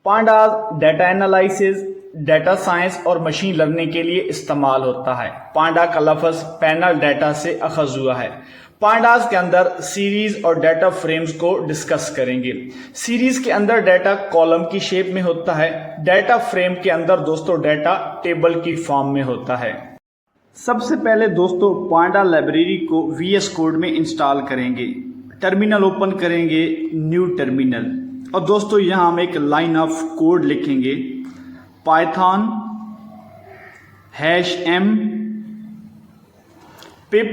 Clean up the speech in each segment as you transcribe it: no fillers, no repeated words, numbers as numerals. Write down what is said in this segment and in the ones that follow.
Pandas data analysis, data science और machine learning के लिए इस्तेमाल होता है। पांडा का लफ्ज पैनल डेटा से अखज हुआ है। पांडास के अंदर सीरीज और डेटा फ्रेम्स को डिस्कस करेंगे। सीरीज के अंदर डेटा कॉलम की शेप में होता है। डेटा फ्रेम के अंदर दोस्तों डेटा टेबल की फॉर्म में होता है। सबसे पहले दोस्तों पांडा लाइब्रेरी को VS कोड में इंस्टॉल करेंगे। टर्मिनल ओपन करेंगे, न्यू टर्मिनल, और दोस्तों यहाँ हम एक लाइन ऑफ कोड लिखेंगे, Python #m pip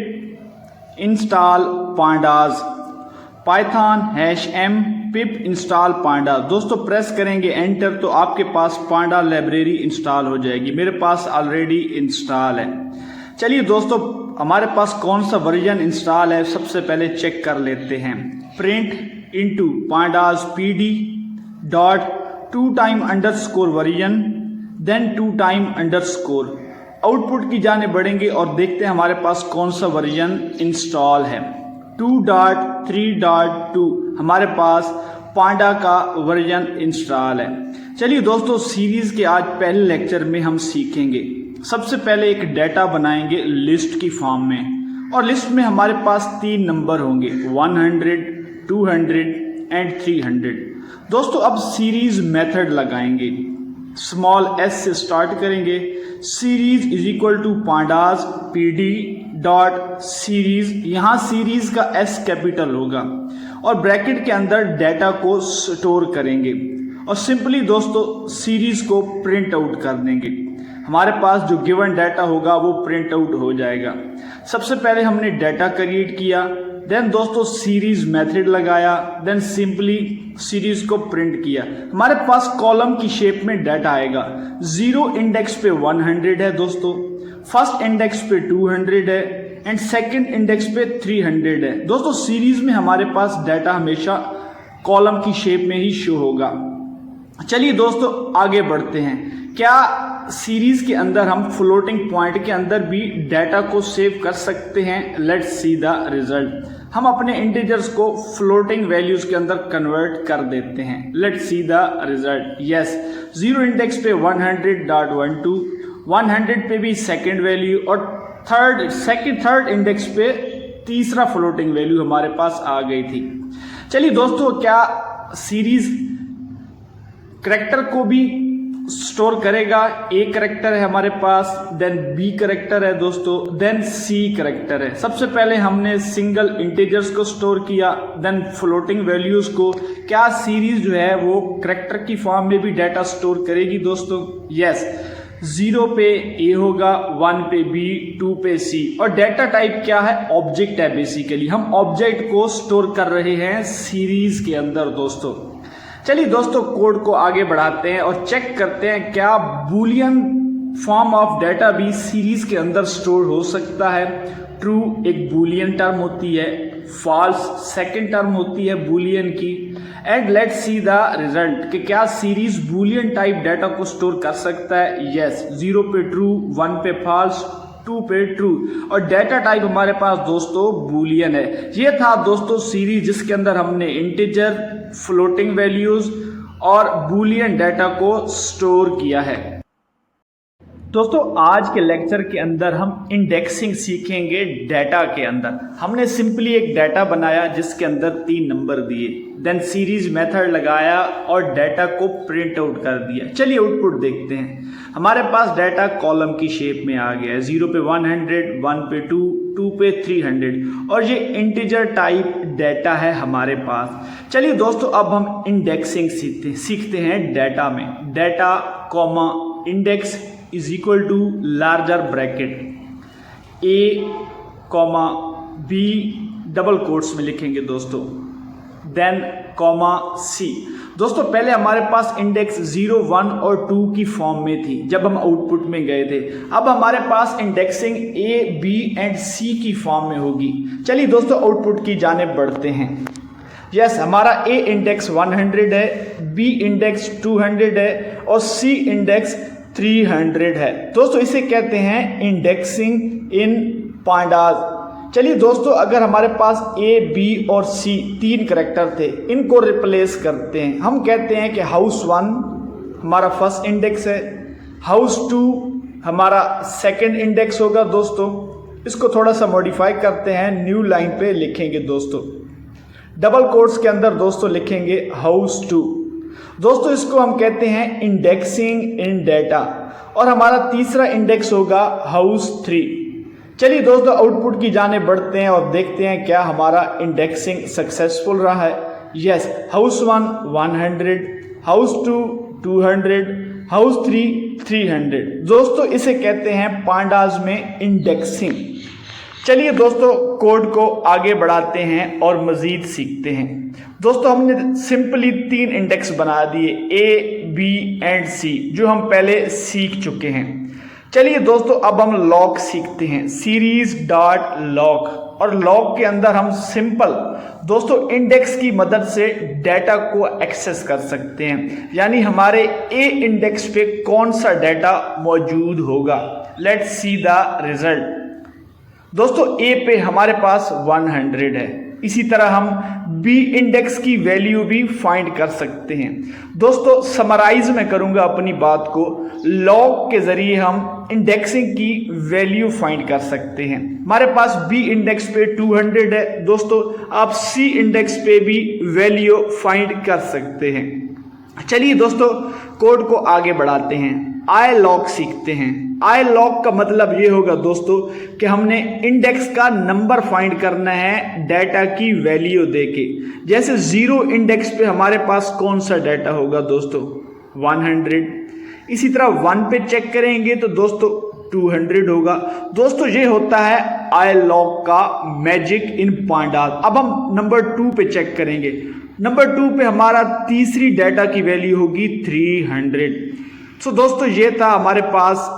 install pandas, Python #m pip install panda. दोस्तों प्रेस करेंगे एंटर तो आपके पास पांडा लाइब्रेरी इंस्टॉल हो जाएगी। मेरे पास ऑलरेडी इंस्टॉल है। चलिए दोस्तों हमारे पास कौन सा वर्जन इंस्टॉल है सबसे पहले चेक कर लेते हैं। Print into pandas pd dot 2 version then 2 output की जाने बढ़ेंगे और देखते हैं हमारे पास कौन सा वर्जन इंस्टॉल है। 2.3.2 हमारे पास पांडा का वर्जन इंस्टॉल है। चलिए दोस्तों सीरीज के आज पहले लेक्चर में हम सीखेंगे। सबसे पहले एक डेटा बनाएंगे लिस्ट की फॉर्म में, और लिस्ट में हमारे पास 3 नंबर होंगे 100, 200 एंड 300। दोस्तों अब सीरीज मेथड लगाएंगे। स्मॉल s से स्टार्ट करेंगे। Series is equal to pandas pd dot series, यहाँ सीरीज का s कैपिटल होगा और ब्रैकेट के अंदर डेटा को स्टोर करेंगे और सिंपली दोस्तों सीरीज को प्रिंट आउट कर देंगे। हमारे पास जो गिवन डाटा होगा वो प्रिंट आउट हो जाएगा। सबसे पहले हमने डाटा क्रिएट किया, देन दोस्तों सीरीज मेथड लगाया, देन सिंपली सीरीज को प्रिंट किया। हमारे पास कॉलम की शेप में डाटा आएगा। 0 इंडेक्स पे 100 है दोस्तों, फर्स्ट इंडेक्स पे 200 है एंड सेकंड इंडेक्स पे 300 है। दोस्तों सीरीज में हमारे पास डाटा हमेशा कॉलम की शेप में ही शो होगा। चलिए दोस्तों आगे बढ़ते हैं। क्या सीरीज के अंदर हम फ्लोटिंग पॉइंट के अंदर भी डाटा को सेव कर सकते हैं? Let's see the result. हम अपने इंटीजर्स को फ्लोटिंग वैल्यूज के अंदर कन्वर्ट कर देते हैं। Let's see the result. Yes, 0 index पे 100.12, 100 पे भी सेकंड वैल्यू और थर्ड इंडेक्स पे तीसरा फ्लोटिंग वैल्यू हमारे पास आ गई थी। चलिए दोस्तों क्या सीरीज करैक्टर को भी स्टोर करेगा? A करैक्टर है हमारे पास, देन B करैक्टर है दोस्तों, देन C करैक्टर है। सबसे पहले हमने सिंगल इंटीजर्स को स्टोर किया, देन फ्लोटिंग वैल्यूज को। क्या सीरीज जो है वो करैक्टर की फॉर्म में भी डाटा स्टोर करेगी दोस्तों? यस, 0 पे A होगा, 1 पे B, 2 पे C, और डाटा टाइप क्या है? ऑब्जेक्ट है। बेसिकली हम ऑब्जेक्ट को स्टोर कर रहे हैं सीरीज के अंदर दोस्तों। चलिए दोस्तों कोड को आगे बढ़ाते हैं और चेक करते हैं क्या बूलियन फॉर्म ऑफ डाटा भी सीरीज के अंदर स्टोर हो सकता है। ट्रू एक बूलियन टर्म होती है, फॉल्स सेकंड टर्म होती है बूलियन की, and let's see the result कि क्या सीरीज बूलियन टाइप डाटा को स्टोर कर सकता है। यस, 0 पे ट्रू, 1 पे फॉल्स, 2 पे ट्रू, और डाटा टाइप हमारे पास दोस्तों बूलियन है। ये था दोस्तों सीरीज जिसके अंदर हमने इंटीजर, फ्लोटिंग वैल्यूज और बूलियन डाटा को स्टोर किया है। दोस्तों आज के लेक्चर के अंदर हम इंडेक्सिंग सीखेंगे। डाटा के अंदर हमने सिंपली एक डाटा बनाया जिसके अंदर 3 नंबर दिए, देन सीरीज मेथड लगाया और डाटा को प्रिंट आउट कर दिया। चलिए आउटपुट देखते हैं। हमारे पास डाटा कॉलम की शेप में आ गया है। 0 पे 100, 1 पे 2, 2 पे 300, और ये इंटीजर टाइप डाटा है हमारे पास। चलिए दोस्तों अब हम इंडेक्सिंग सीखते हैं डाटा में। Data comma index is equal to larger bracket A comma B double quotes में लिखेंगे दोस्तों, देन कॉमा C। दोस्तों पहले हमारे पास इंडेक्स 0, 1 और 2 की फॉर्म में थी जब हम आउटपुट में गए थे। अब हमारे पास indexing A, B and C की फॉर्म में होगी। चलिए दोस्तों आउटपुट की जानिब बढ़ते हैं। यस, हमारा A इंडेक्स 100 है, B इंडेक्स 200 है और C इंडेक्स 300 है। दोस्तों इसे कहते हैं इंडेक्सिंग इन पांडास। चलिए दोस्तों अगर हमारे पास A, B और C 3 करैक्टर थे, इनको रिप्लेस करते हैं। हम कहते हैं कि हाउस 1, हमारा फर्स्ट इंडेक्स है, हाउस 2 हमारा सेकंड इंडेक्स होगा दोस्तों। इसको थोड़ा सा मॉडिफाई करते हैं, न्यू लाइन पे लिखेंगे दोस्तों, डबल कोट्स के अंदर दोस्तों लिखेंगे हाउस 2। दोस्तों इसको हम कहते हैं इंडेक्सिंग इन डाटा, और हमारा तीसरा इंडेक्स होगा हाउस 3। चलिए दोस्तों आउटपुट की जाने बढ़ते हैं और देखते हैं क्या हमारा इंडेक्सिंग सक्सेसफुल रहा है। Yes, house 1 100, house 2 200, house 3 300। दोस्तों इसे कहते हैं पांडास में इंडेक्सिंग। चलिए दोस्तों कोड को आगे बढ़ाते हैं और मजीद सीखते हैं। दोस्तों हमने सिंपली 3 इंडेक्स बना दिए, A, B एंड C, जो हम पहले सीख चुके हैं। चलिए दोस्तों अब हम लॉग सीखते हैं, सीरीज डॉट लॉग। और लॉग के अंदर हम सिंपल दोस्तों इंडेक्स की मदद से डाटा को एक्सेस कर सकते हैं, यानी हमारे A इंडेक्स पे कौन सा डाटा मौजूद होगा। Let's see the result. दोस्तों A पे हमारे पास 100 है, इसी तरह हम B इंडेक्स की वैल्यू भी फाइंड कर सकते हैं। दोस्तों समराइज में करूंगा अपनी बात को, लॉग के जरिए हम इंडेक्सिंग की वैल्यू फाइंड कर सकते हैं। हमारे पास B इंडेक्स पे 200 है दोस्तों, आप C इंडेक्स पे भी वैल्यू फाइंड कर सकते हैं। चलिए दोस्तों कोड को आगे बढ़ाते हैं, आई लॉग सीखते हैं। आई लॉग का मतलब ये होगा दोस्तों कि हमने इंडेक्स का नंबर फाइंड करना है डाटा की वैल्यू देके। जैसे 0 इंडेक्स पे हमारे पास कौन सा डाटा होगा दोस्तों, 100। इसी तरह 1 पे चेक करेंगे तो दोस्तों 200 होगा। दोस्तों ये होता है आई लॉग का मैजिक इन पांडास। अब हम नंबर 2 पे चेक करेंगे। नंबर 2 पे हमारा तीसरी डाटा की वैल्यू होगी 300। सो दोस्तों ये था हमारे पास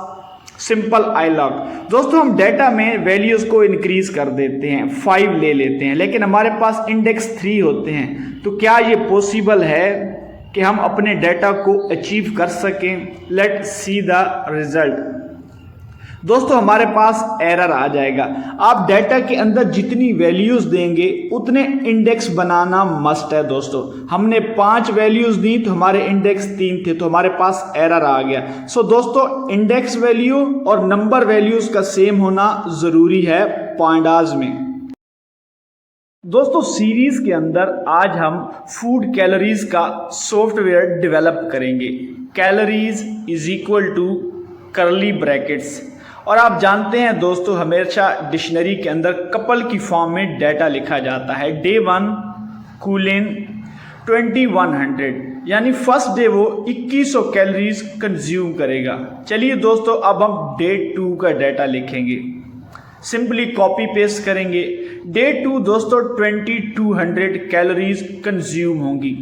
सिंपल आई लॉग। दोस्तों हम डाटा में वैल्यूज को इंक्रीज कर देते हैं, 5 ले लेते हैं, लेकिन हमारे पास इंडेक्स 3 होते हैं। तो क्या ये पॉसिबल है कि हम अपने डाटा को अचीव कर सकें? Let see the result. दोस्तों हमारे पास एरर आ जाएगा। आप डाटा के अंदर जितनी वैल्यूज देंगे उतने इंडेक्स बनाना मस्ट है दोस्तों। हमने 5 वैल्यूज दी तो हमारे इंडेक्स 3 थे, तो हमारे पास एरर आ गया। सो दोस्तों इंडेक्स वैल्यू और नंबर वैल्यूज का सेम होना जरूरी है पांडास में। दोस्तों सीरीज के अंदर आज हम फूड कैलोरीज का सॉफ्टवेयर डेवलप करेंगे। Calories is equal to curly brackets, और आप जानते हैं दोस्तों हमेशा डिक्शनरी के अंदर कपल की फॉर्म में डाटा लिखा जाता है। डे 1 कूलिन 2100, यानी फर्स्ट डे वो 2100 कैलोरीज कंज्यूम करेगा। चलिए दोस्तों अब हम डे 2 का डाटा लिखेंगे, सिंपली कॉपी पेस्ट करेंगे। डे 2 दोस्तों 2200 कैलोरीज कंज्यूम होंगी।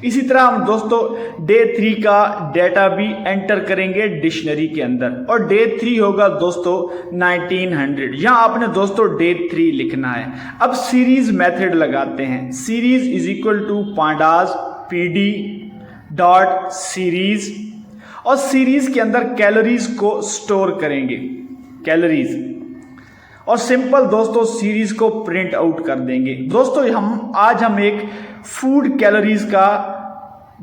इसी तरह हम दोस्तों डे 3 का डाटा भी एंटर करेंगे डिक्शनरी के अंदर, और डे 3 होगा दोस्तों 1900। यहां आपने दोस्तों डे 3 लिखना है। अब सीरीज मेथड लगाते हैं, series is equal to pandas PD dot series, और सीरीज के अंदर कैलोरीज को स्टोर करेंगे, कैलोरीज, और सिंपल दोस्तों सीरीज को प्रिंट आउट कर देंगे। दोस्तों आज हम एक फूड कैलोरीज का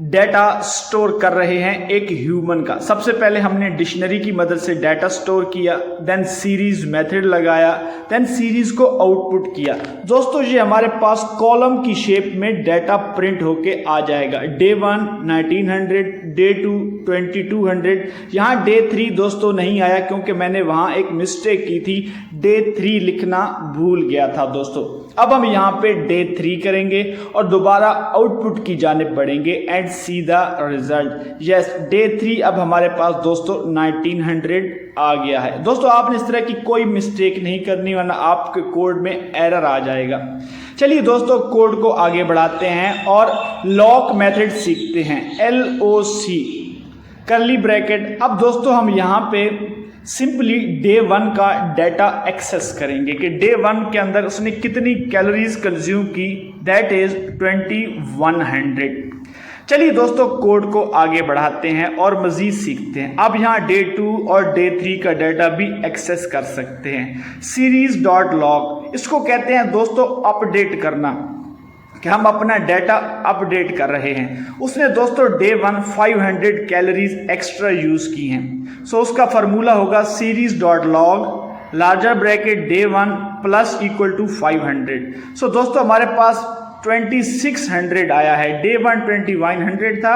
डाटा स्टोर कर रहे हैं एक ह्यूमन का। सबसे पहले हमने डिक्शनरी की मदद से डाटा स्टोर किया, देन सीरीज मेथड लगाया, देन सीरीज को आउटपुट किया। दोस्तों ये हमारे पास कॉलम की शेप में डाटा प्रिंट होके आ जाएगा। Day 1 1900, day 2 2200। यहाँ डे 3 दोस्तों नहीं आया क्योंकि मैंने वहाँ एक मिस्टेक की थी, डे 3 लिखना भूल गया था दोस्तों। अब हम यहाँ पे डे 3 करेंगे और दोबारा आउटपुट की जानिब बढ़ेंगे and see the result. Yes, day 3 अब हमारे पास दोस्तों 1900 आ गया है। दोस्तों आपने इस तरह की कोई मिस्टेक नहीं करनी वरना आपके कोड में एरर आ जाएगा। चलिए दोस्तों कोड को आगे बढ़ाते हैं और लॉक मेथड सीखते हैं, LOC कर्ली ब्रैकेट। अब दोस्तों हम यहाँ पे सिंपली डे 1 का डाटा एक्सेस करेंगे कि डे 1 के अंदर उसने कितनी कैलोरीज कंज्यूम की, दैट इज 2100। चलिए दोस्तों कोड को आगे बढ़ाते हैं और मजीद सीखते हैं। अब यहाँ डे 2 और डे 3 का डाटा भी एक्सेस कर सकते हैं। सीरीज डॉट लॉग, इसको कहते हैं दोस्तों अपडेट करना। कि हम अपना डाटा अपडेट कर रहे हैं। उसने दोस्तों डे 1 500 कैलोरीज एक्स्ट्रा यूज़ की हैं। सो उसका फार्मूला होगा series dot log larger bracket day 1 plus equal to 500। So दोस्तों हमारे पास 2600 आया है। डे 1 2100 था,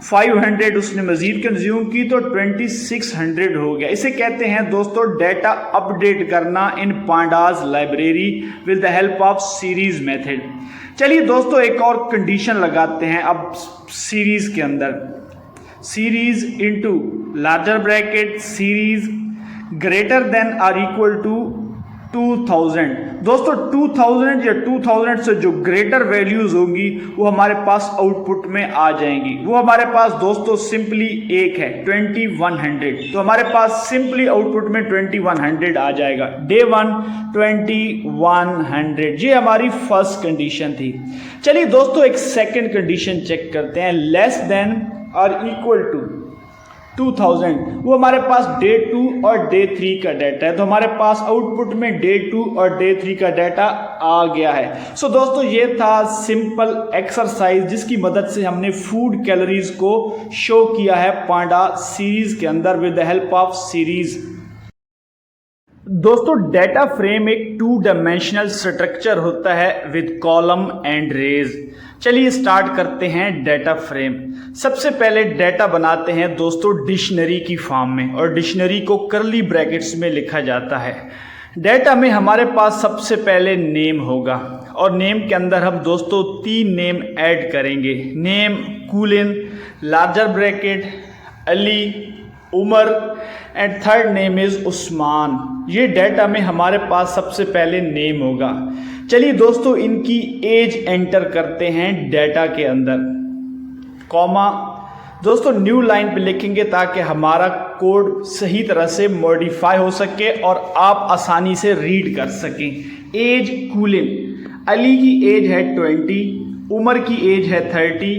500 उसने मजीद कंज्यूम की तो 2600 हो गया। इसे कहते हैं दोस्तों डाटा अपडेट करना in pandas library with the help of series method. चलिए दोस्तों एक और कंडीशन लगाते हैं अब सीरीज के अंदर। Series into larger Brackett series greater than और इक्वल टू 2000। दोस्तों 2000 या 2000 से जो ग्रेटर वैल्यूज होंगी वो हमारे पास आउटपुट में आ जाएंगी। वो हमारे पास दोस्तों सिंपली एक है 2100, तो हमारे पास सिंपली आउटपुट में 2100 आ जाएगा। डे 1 2100, ये हमारी फर्स्ट कंडीशन थी। चलिए दोस्तों एक सेकंड कंडीशन चेक करते हैं। लेस देन और इक्वल टू 2000, वो हमारे पास डे 2 और डे 3 का डाटा है, तो हमारे पास आउटपुट में डे 2 और डे 3 का डाटा आ गया है। सो दोस्तों ये था सिंपल एक्सरसाइज जिसकी मदद से हमने फूड कैलोरीज को शो किया है पांडा सीरीज के अंदर with the help of series. दोस्तों डाटा फ्रेम एक 2 डायमेंशनल स्ट्रक्चर होता है विद कॉलम एंड रेज। चलिए स्टार्ट करते हैं डाटा फ्रेम। सबसे पहले डाटा बनाते हैं दोस्तों डिक्शनरी की फॉर्म में, और डिक्शनरी को कर्ली ब्रैकेट्स में लिखा जाता है। डाटा में हमारे पास सबसे पहले नेम होगा, और नेम के अंदर हम दोस्तों 3 नेम ऐड करेंगे। Name colon larger bracket Ali Umar and third name is Usman. ये डाटा में हमारे पास सबसे पहले नेम होगा। चलिए दोस्तों इनकी एज एंटर करते हैं डाटा के अंदर, कॉमा दोस्तों न्यू लाइन पे लिखेंगे ताकि हमारा कोड सही तरह से मॉडिफाई हो सके और आप आसानी से रीड कर सकें। एज कूलिन, अली की एज है 20, उमर की एज है 30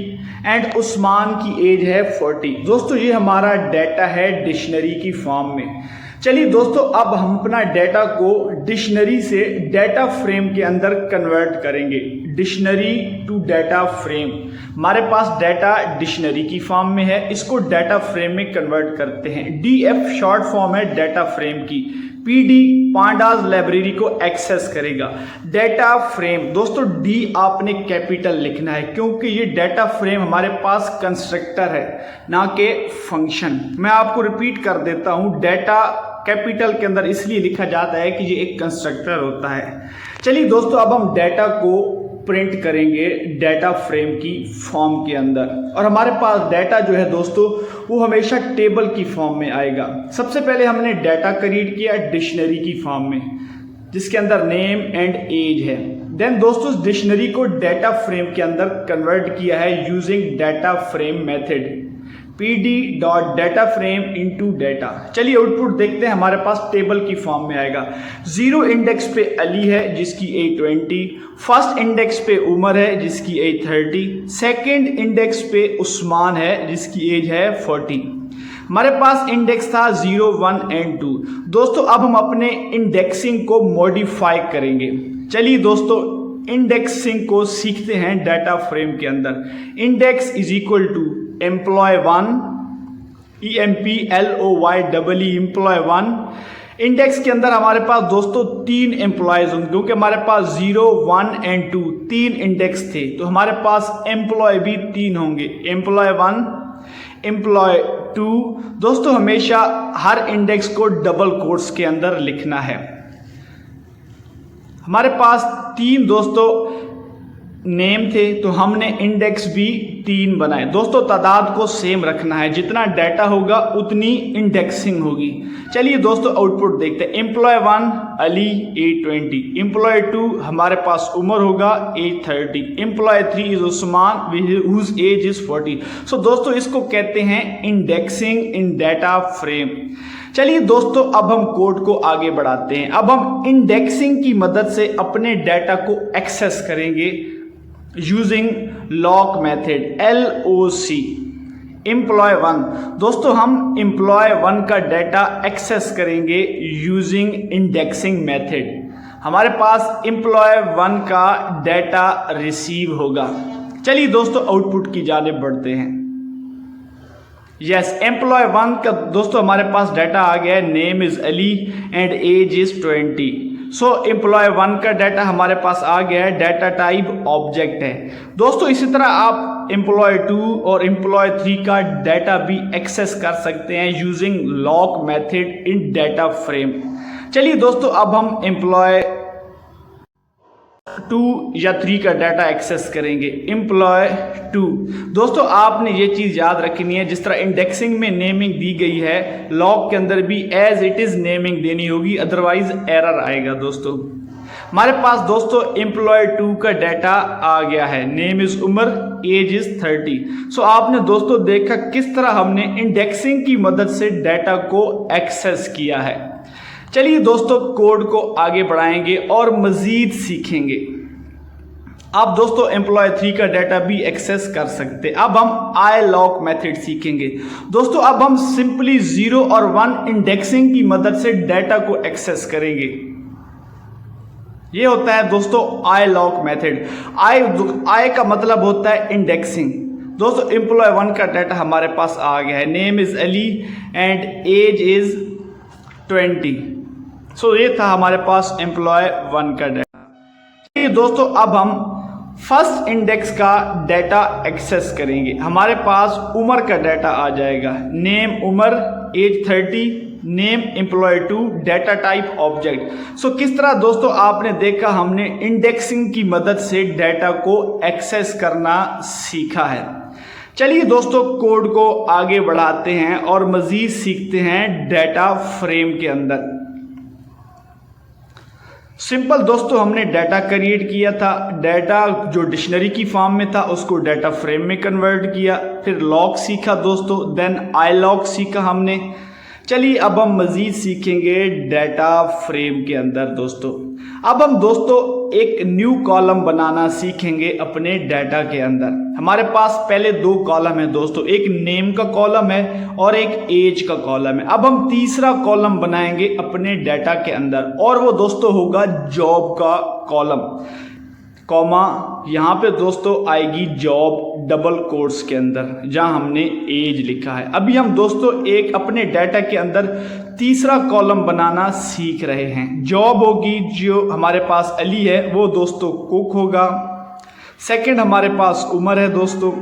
एंड उस्मान की एज है 40। दोस्तों ये हमारा डाटा है डिक्शनरी की फॉर्म में। चलिए दोस्तों अब हम अपना डाटा को डिक्शनरी से डाटा फ्रेम के अंदर कन्वर्ट करेंगे। डिक्शनरी टू डाटा फ्रेम, हमारे पास डाटा डिक्शनरी की फॉर्म में है, इसको डाटा फ्रेम में कन्वर्ट करते हैं। DF शॉर्ट फॉर्म है डाटा फ्रेम की। PD पांडाज लाइब्रेरी को एक्सेस करेगा। डाटा फ्रेम दोस्तों D आपने कैपिटल लिखना है क्योंकि ये डाटा फ्रेम हमारे पास कंस्ट्रक्टर है ना कि फंक्शन। मैं आपको रिपीट कर देता हूँ, डाटा कैपिटल के अंदर इसलिए लिखा जाता है कि ये एक कंस्ट्रक्टर होता है। चलिए दोस्तों अब हम डाटा को प्रिंट करेंगे डाटा फ्रेम की फॉर्म के अंदर, और हमारे पास डाटा जो है दोस्तों वो हमेशा टेबल की फॉर्म में आएगा। सबसे पहले हमने डाटा क्रिएट किया डिक्शनरी की फॉर्म में जिसके अंदर नेम एंड एज है। देन दोस्तों इस डिक्शनरी को डाटा फ्रेम के अंदर कन्वर्ट किया है using data frame method. PD dot data frame into data. चलिए आउटपुट देखते हैं, हमारे पास टेबल की फॉर्म में आएगा। 0 इंडेक्स पे अली है जिसकी एज 20, फर्स्ट इंडेक्स पे उमर है जिसकी एज 30, सेकंड इंडेक्स पे उस्मान है जिसकी एज है 40। हमारे पास इंडेक्स था 0, 1 एंड 2। दोस्तों अब हम अपने इंडेक्सिंग को मॉडिफाई करेंगे। चलिए दोस्तों इंडेक्सिंग को सीखते हैं डाटा फ्रेम के अंदर। Index is equal to employee1 EMPLOYEE employee1। Index के अंदर हमारे पास दोस्तों 3 एम्प्लॉयज होंगे क्योंकि हमारे पास 0, 1 एंड 2 3 इंडेक्स थे, तो हमारे पास एम्प्लॉय भी 3 होंगे। employee1 employee2। दोस्तों हमेशा हर इंडेक्स को डबल कोट्स के अंदर लिखना है। हमारे पास 3 दोस्तों नेम थे तो हमने इंडेक्स भी 3 बनाए। दोस्तों तादाद को सेम रखना है, जितना डाटा होगा उतनी इंडेक्सिंग होगी। चलिए दोस्तों आउटपुट देखते हैं। employee1 अली एज 20, employee2 हमारे पास उमर होगा age 30, employee3 is Usman whose age is 40। So दोस्तों इसको कहते हैं इंडेक्सिंग इन डाटा फ्रेम। चलिए दोस्तों अब हम कोड को आगे बढ़ाते हैं। अब हम इंडेक्सिंग की मदद से अपने डाटा को एक्सेस करेंगे using lock method LOC। employee1 दोस्तों हम employee1 का डाटा एक्सेस करेंगे यूजिंग इंडेक्सिंग मेथड। हमारे पास एम्प्लॉय 1 का डाटा रिसीव होगा। चलिए दोस्तों आउटपुट की जानिब बढ़ते हैं। यस, एम्प्लॉय 1 का दोस्तों हमारे पास डाटा आ गया है, name is Ali and age is 20। So employee 1 का डाटा हमारे पास आ गया है, डाटा टाइप ऑब्जेक्ट है। दोस्तों इसी तरह आप एम्प्लॉय 2 और एम्प्लॉय 3 का डाटा भी एक्सेस कर सकते हैं using lock method in data frame. चलिए दोस्तों अब हम एम्प्लॉय 2 या 3 का डाटा एक्सेस करेंगे। एम्प्लॉय 2 दोस्तों आपने ये चीज़ याद रखनी है, जिस तरह इंडेक्सिंग में नेमिंग दी गई है, लॉग के अंदर भी एज इट इज़ नेमिंग देनी होगी, अदरवाइज एरर आएगा। दोस्तों हमारे पास दोस्तों एम्प्लॉय 2 का डाटा आ गया है, name is Umar, age is 30। So आपने दोस्तों देखा किस तरह हमने इंडेक्सिंग की मदद से डाटा को एक्सेस किया है। चलिए दोस्तों कोड को आगे बढ़ाएंगे और मजीद सीखेंगे। आप दोस्तों एम्प्लॉय 3 का डाटा भी एक्सेस कर सकते हैं। अब हम आई लॉक मेथड सीखेंगे। दोस्तों अब हम सिंपली 0 और 1 इंडेक्सिंग की मदद से डाटा को एक्सेस करेंगे। ये होता है दोस्तों आई लॉक मेथड। आई का मतलब होता है इंडेक्सिंग। दोस्तों एम्प्लॉय 1 का डाटा हमारे पास आ गया है, name is Ali and age is 20। So ये था हमारे पास एम्प्लॉय 1 का डाटा। ये दोस्तों अब हम फर्स्ट इंडेक्स का डाटा एक्सेस करेंगे। हमारे पास उमर का डाटा आ जाएगा, name Umar, age 30, name employ 2, data type object. So किस तरह दोस्तों आपने देखा हमने इंडेक्सिंग की मदद से डाटा को एक्सेस करना सीखा है। चलिए दोस्तों कोड को आगे बढ़ाते हैं और मजीद सीखते हैं डाटा फ्रेम के अंदर। सिंपल दोस्तों हमने डाटा क्रिएट किया था, डाटा जो डिक्शनरी की फॉर्म में था उसको डाटा फ्रेम में कन्वर्ट किया, फिर लॉक सीखा दोस्तों, देन आई लॉक सीखा हमने। चलिए अब हम मजीद सीखेंगे डाटा फ्रेम के अंदर। दोस्तों अब हम दोस्तों एक न्यू कॉलम बनाना सीखेंगे अपने डाटा के अंदर। हमारे पास पहले 2 कॉलम है दोस्तों, एक नेम का कॉलम है और एक एज का कॉलम है। अब हम तीसरा कॉलम बनाएंगे अपने डाटा के अंदर और वो दोस्तों होगा जॉब का कॉलम, कॉमा यहाँ पे दोस्तों आएगी जॉब डबल कोट्स के अंदर जहां हमने एज लिखा है। अभी हम दोस्तों एक अपने डाटा के अंदर तीसरा कॉलम बनाना सीख रहे हैं। जॉब होगी, जो हमारे पास अली है वो दोस्तों कुक होगा। सेकंड हमारे पास उमर है दोस्तों,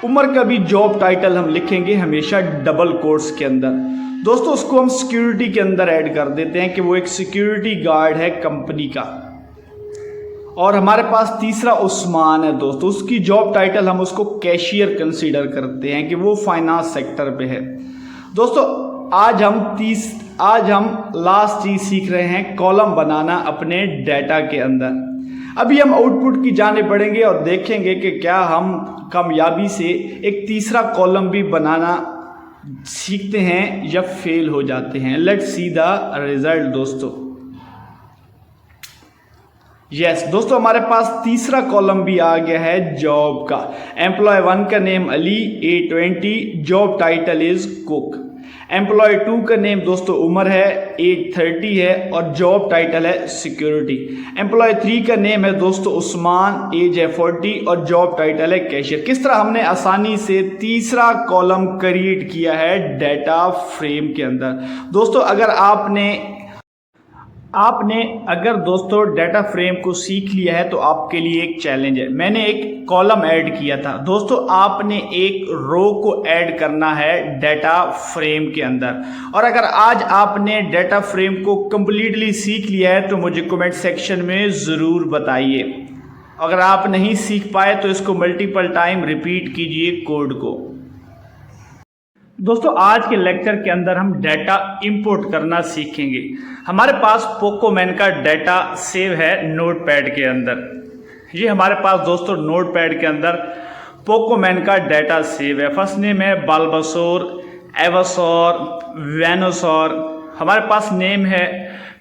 उमर का भी जॉब टाइटल हम लिखेंगे हमेशा डबल कोट्स के अंदर। दोस्तों उसको हम सिक्योरिटी के अंदर ऐड कर देते हैं कि वो एक सिक्योरिटी गार्ड है कंपनी का। और हमारे पास तीसरा उस्मान है दोस्तों, उसकी जॉब टाइटल हम उसको कैशियर कंसीडर करते हैं कि वो फाइनेंस सेक्टर पे है। दोस्तों आज हम लास्ट चीज सीख रहे हैं, कॉलम बनाना अपने डाटा के अंदर। अभी हम आउटपुट की जाने बढ़ेंगे और देखेंगे कि क्या हम कामयाबी से एक तीसरा कॉलम भी बनाना सीखते हैं या फेल हो जाते हैं। लेट्स सी द रिजल्ट दोस्तों। यस दोस्तों हमारे पास तीसरा कॉलम भी आ गया है जॉब का। एम्प्लॉय 1 का name Ali, age 20, job title is cook. Employee 2 का नेम दोस्तों उमर है, एज 30 है और जॉब टाइटल है सिक्योरिटी। एम्प्लॉय 3 का नेम है दोस्तों उस्मान, एज है 40 और जॉब टाइटल है कैशियर। किस तरह हमने आसानी से तीसरा कॉलम क्रिएट किया है डाटा फ्रेम के अंदर। दोस्तों अगर दोस्तों डाटा फ्रेम को सीख लिया है तो आपके लिए एक चैलेंज है। मैंने एक कॉलम ऐड किया था दोस्तों, आपने एक रो को ऐड करना है डाटा फ्रेम के अंदर। और अगर आज आपने डाटा फ्रेम को कंप्लीटली सीख लिया है तो मुझे कमेंट सेक्शन में ज़रूर बताइए। अगर आप नहीं सीख पाए तो इसको मल्टीपल टाइम रिपीट कीजिए कोड को। दोस्तों आज के लेक्चर के अंदर हम डाटा इंपोर्ट करना सीखेंगे। हमारे पास पोकोमैन का डाटा सेव है नोटपैड के अंदर। ये हमारे पास दोस्तों नोटपैड के अंदर पोकोमैन का डाटा सेव है। फर्स्ट नेम है बाल्बासोर, एवासोर, वेनोसोर। हमारे पास नेम है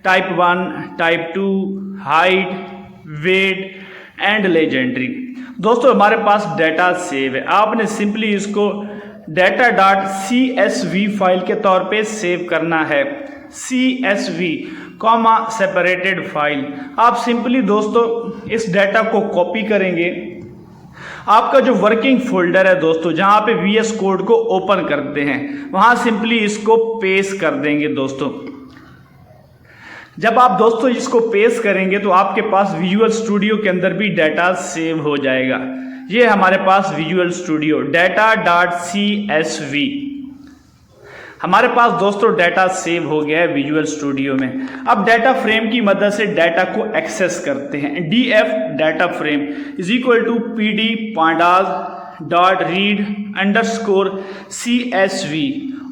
type 1, type 2, height, weight and legendary. दोस्तों हमारे पास डाटा सेव है। आपने सिंपली इसको data.csv फाइल के तौर पे सेव करना है। CSV comma separated file. आप सिंपली दोस्तों इस डाटा को कॉपी करेंगे। आपका जो वर्किंग फोल्डर है दोस्तों, जहां पे VS कोड को ओपन करते हैं, वहां सिंपली इसको पेस्ट कर देंगे दोस्तों। जब आप दोस्तों इसको पेस्ट करेंगे तो आपके पास विजुअल स्टूडियो के अंदर भी डाटा सेव हो जाएगा। ये हमारे पास विजुअल स्टूडियो data.csv हमारे पास दोस्तों डाटा सेव हो गया है विजुअल स्टूडियो में। अब डाटा फ्रेम की मदद से डाटा को एक्सेस करते हैं। df data frame is equal to pd pandas.read_csv।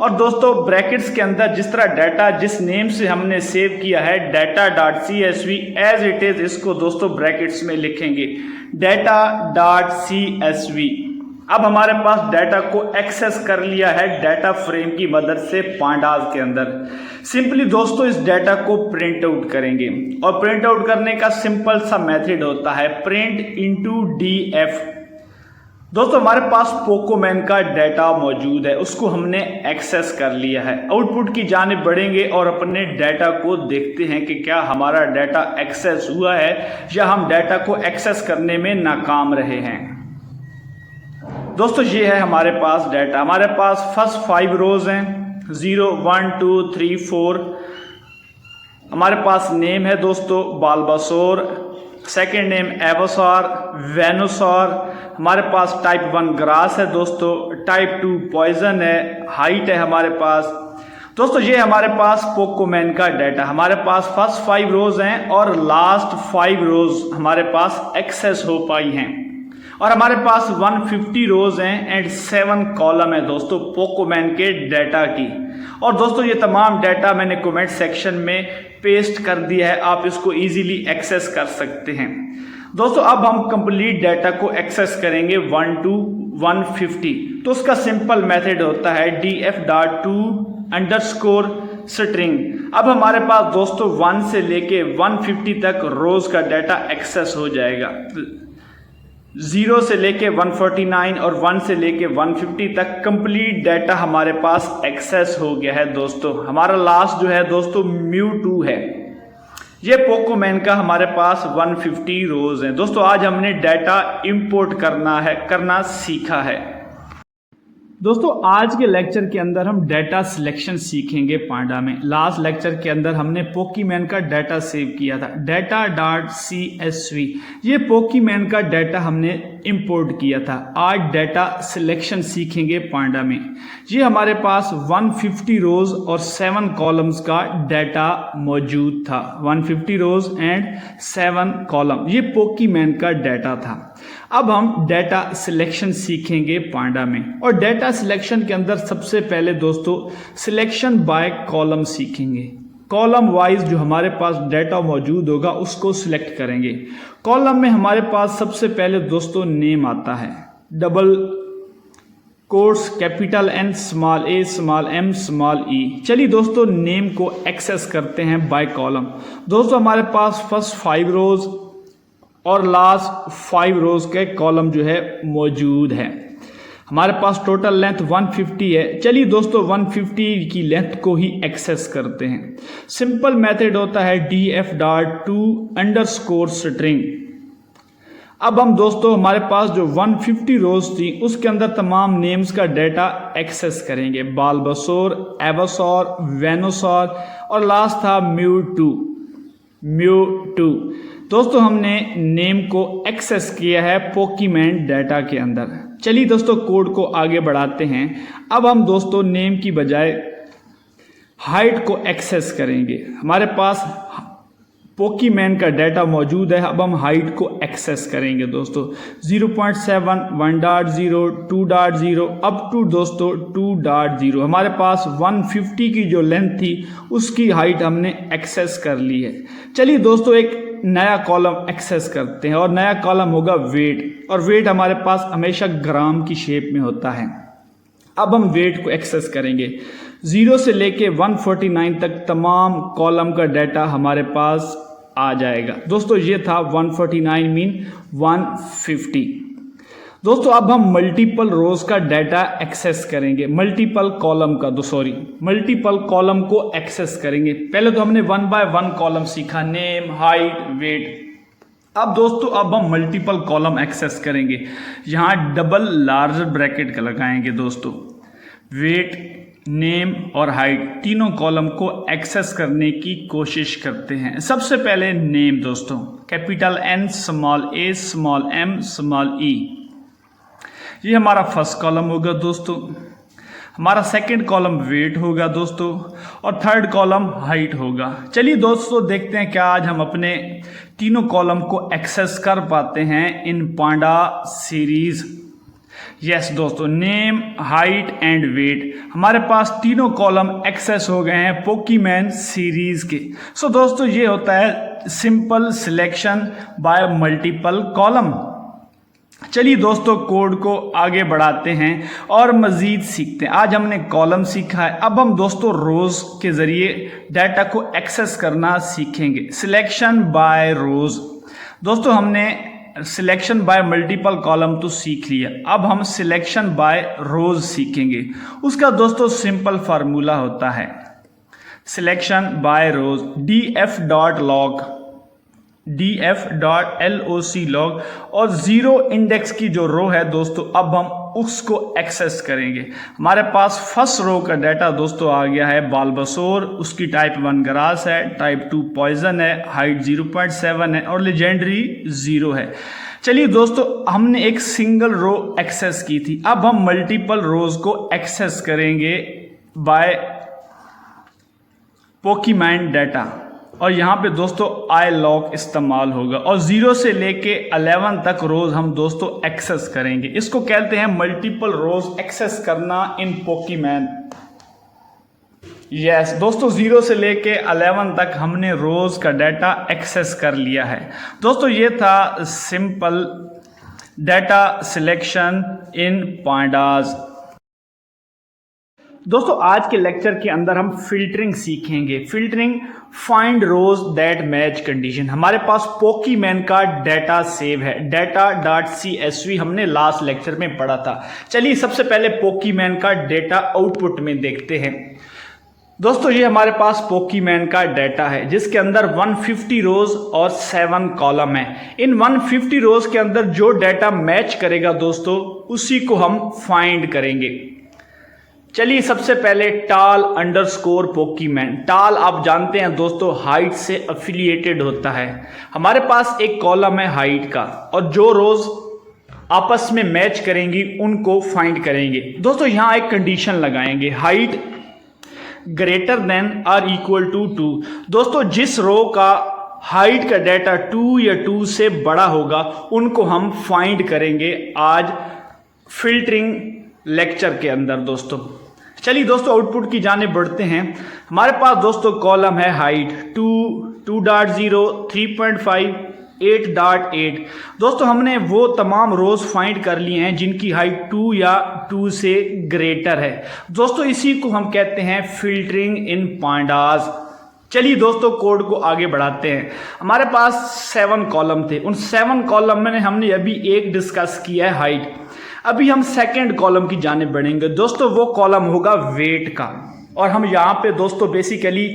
और दोस्तों ब्रैकेट्स के अंदर जिस तरह डाटा जिस नेम से हमने सेव किया है data.csv एज इट इज, इसको दोस्तों ब्रैकेट्स में लिखेंगे data.csv। अब हमारे पास डाटा को एक्सेस कर लिया है डाटा फ्रेम की मदद से पांडास के अंदर। सिंपली दोस्तों इस डाटा को प्रिंट आउट करेंगे और प्रिंट आउट करने का सिंपल सा मेथड होता है प्रिंट इनटू df। दोस्तों हमारे पास पोकोमैन का डाटा मौजूद है, उसको हमने एक्सेस कर लिया है। आउटपुट की जानिब बढ़ेंगे और अपने डाटा को देखते हैं कि क्या हमारा डाटा एक्सेस हुआ है या हम डाटा को एक्सेस करने में नाकाम रहे हैं। दोस्तों ये है हमारे पास डाटा। हमारे पास फर्स्ट 5 रोज हैं 0 1 2 3 4। हमारे पास नेम है दोस्तों बाल्बासोर, सेकेंड नेम एवोसार, वेनोसार। हमारे पास टाइप 1 ग्रास है दोस्तों, टाइप 2 पॉइजन है, हाइट है हमारे पास। दोस्तों ये हमारे पास पोकोमैन का डाटा। हमारे पास फर्स्ट 5 रोज हैं और लास्ट 5 रोज हमारे पास एक्सेस हो पाई हैं। और हमारे पास 150 रोज हैं एंड 7 कॉलम है दोस्तों पोकोमैन के डाटा की। और दोस्तों ये तमाम डाटा मैंने कमेंट सेक्शन में पेस्ट कर दिया है, आप इसको इजीली एक्सेस कर सकते हैं। दोस्तों अब हम कंप्लीट डाटा को एक्सेस करेंगे 1 to 150। तो उसका सिंपल मेथड होता है df.to_string। अब हमारे पास दोस्तों 1 से लेके 150 तक रोज का डाटा एक्सेस हो जाएगा। 0 से लेके 149 और 1 से लेके 150 तक कंप्लीट डाटा हमारे पास एक्सेस हो गया है दोस्तों। हमारा लास्ट जो है दोस्तों μ2 है। ये पोकोमैन का हमारे पास 150 रोज हैं। दोस्तों आज हमने डाटा इंपोर्ट करना सीखा है। दोस्तों आज के लेक्चर के अंदर हम डाटा सिलेक्शन सीखेंगे पांडा में। लास्ट लेक्चर के अंदर हमने पोकीमैन का डाटा सेव किया था data.csv। ये पोकीमैन का डाटा हमने इंपोर्ट किया था। आज डाटा सिलेक्शन सीखेंगे पांडा में। ये हमारे पास 150 रोज और 7 कॉलम्स का डाटा मौजूद था। 150 रोज एंड 7 कॉलम, ये पोकीमैन का डाटा था। अब हम डाटा सिलेक्शन सीखेंगे पांडा में। और डाटा सिलेक्शन के अंदर सबसे पहले दोस्तों सिलेक्शन बाय कॉलम सीखेंगे। कॉलम वाइज जो हमारे पास डाटा मौजूद होगा उसको सिलेक्ट करेंगे। कॉलम में हमारे पास सबसे पहले दोस्तों नेम आता है, double quotes capital N small a small m small e। चलिए दोस्तों नेम को एक्सेस करते हैं बाय कॉलम। दोस्तों हमारे पास फर्स्ट 5 रोज और लास्ट 5 रोज के कॉलम जो है मौजूद है। हमारे पास टोटल लेंथ 150 है। चलिए दोस्तों 150 की लेंथ को ही एक्सेस करते हैं। सिंपल मेथड होता है df.to_string। अब हम दोस्तों हमारे पास जो 150 रोज थी उसके अंदर तमाम नेम्स का डाटा एक्सेस करेंगे। बाल्बासोर, एवोसार, वेनोसार और लास्ट था μ2। दोस्तों हमने नेम को एक्सेस किया है पोकीमैन डाटा के अंदर। चलिए दोस्तों कोड को आगे बढ़ाते हैं। अब हम दोस्तों नेम की बजाय हाइट को एक्सेस करेंगे। हमारे पास पोकीमैन का डाटा मौजूद है। अब हम हाइट को एक्सेस करेंगे दोस्तों 0.7, 1.0, 2.0 अप टू दोस्तों 2.0। हमारे पास 150 की जो लेंथ थी उसकी हाइट हमने एक्सेस कर ली है। चलिए दोस्तों एक नया कॉलम एक्सेस करते हैं और नया कॉलम होगा वेट। और वेट हमारे पास हमेशा ग्राम की शेप में होता है। अब हम वेट को एक्सेस करेंगे। 0 से लेके 149 तक तमाम कॉलम का डाटा हमारे पास आ जाएगा। दोस्तों ये था 149 मीन 150। दोस्तों अब हम मल्टीपल रोज का डाटा एक्सेस करेंगे, मल्टीपल कॉलम को एक्सेस करेंगे। पहले तो हमने 1 बाय 1 कॉलम सीखा, नेम, हाइट, वेट। अब दोस्तों अब हम मल्टीपल कॉलम एक्सेस करेंगे। यहाँ डबल लार्ज ब्रैकेट का लगाएंगे दोस्तों। वेट, नेम और हाइट तीनों कॉलम को एक्सेस करने की कोशिश करते हैं। सबसे पहले नेम दोस्तों, capital N, small a, small m, small e। ये हमारा फर्स्ट कॉलम होगा दोस्तों। हमारा सेकंड कॉलम वेट होगा दोस्तों, और थर्ड कॉलम हाइट होगा। चलिए दोस्तों देखते हैं क्या आज हम अपने तीनों कॉलम को एक्सेस कर पाते हैं इन पांडा सीरीज। यस दोस्तों, नेम, हाइट एंड वेट हमारे पास तीनों कॉलम एक्सेस हो गए हैं पोकीमैन सीरीज के। सो दोस्तों ये होता है simple selection bye multiple column. चलिए दोस्तों कोड को आगे बढ़ाते हैं और मजीद सीखते हैं। आज हमने कॉलम सीखा है, अब हम दोस्तों रोज के जरिए डाटा को एक्सेस करना सीखेंगे। सिलेक्शन बाय रोज, दोस्तों हमने सिलेक्शन बाय मल्टीपल कॉलम तो सीख लिया, अब हम सिलेक्शन बाय रोज सीखेंगे। उसका दोस्तों सिंपल फार्मूला होता है selection by rows df.loc log, और जीरो इंडेक्स की जो रो है दोस्तों अब हम उसको एक्सेस करेंगे। हमारे पास फर्स्ट रो का डाटा दोस्तों आ गया है बाल्बासोर, उसकी टाइप 1 ग्रास है, टाइप 2 पॉइजन है, हाइट 0.7 है और लेजेंडरी 0 है। चलिए दोस्तों हमने एक सिंगल रो एक्सेस की थी, अब हम मल्टीपल रोज को एक्सेस करेंगे बाय पोकीमैन डाटा, और यहाँ पे दोस्तों आई लॉक इस्तेमाल होगा, और 0 से लेके 11 तक रोज हम दोस्तों एक्सेस करेंगे। इसको कहते हैं मल्टीपल रोज एक्सेस करना इन पोकीमैन। यस दोस्तों 0 से लेके 11 तक हमने रोज का डाटा एक्सेस कर लिया है। दोस्तों ये था simple data selection in pandas. दोस्तों आज के लेक्चर के अंदर हम फिल्टरिंग सीखेंगे। Filtering, find rows that match condition. हमारे पास पोकीमैन का डाटा सेव है, data.csv हमने लास्ट लेक्चर में पढ़ा था। चलिए सबसे पहले पोकीमैन का डाटा आउटपुट में देखते हैं। दोस्तों ये हमारे पास पोकीमैन का डाटा है जिसके अंदर 150 रोज और 7 कॉलम है। इन 150 रोज के अंदर जो डाटा मैच करेगा दोस्तों उसी को हम फाइंड करेंगे। चलिए सबसे पहले टाल अंडरस्कोर पोकीमैन। टाल आप जानते हैं दोस्तों हाइट से एफिलिएटेड होता है। हमारे पास एक कॉलम है हाइट का, और जो रोज आपस में मैच करेंगी उनको फाइंड करेंगे। दोस्तों यहां एक कंडीशन लगाएंगे, height greater than or equal to 2। दोस्तों जिस रो का हाइट का डाटा 2 या 2 से बड़ा होगा उनको हम फाइंड करेंगे आज फिल्टरिंग लेक्चर के अंदर दोस्तों। चलिए दोस्तों आउटपुट की जाने बढ़ते हैं। हमारे पास दोस्तों कॉलम है हाइट 2, 2.0, 3.5, 8.8। दोस्तों हमने वो तमाम रोज फाइंड कर लिए हैं जिनकी हाइट 2 या 2 से ग्रेटर है। दोस्तों इसी को हम कहते हैं फिल्टरिंग इन पांडाज। चलिए दोस्तों कोड को आगे बढ़ाते हैं। हमारे पास 7 कॉलम थे, उन 7 कॉलम में हमने अभी एक डिस्कस किया है हाइट। अभी हम सेकंड कॉलम की जाने बढ़ेंगे दोस्तों, वो कॉलम होगा वेट का, और हम यहाँ पे दोस्तों बेसिकली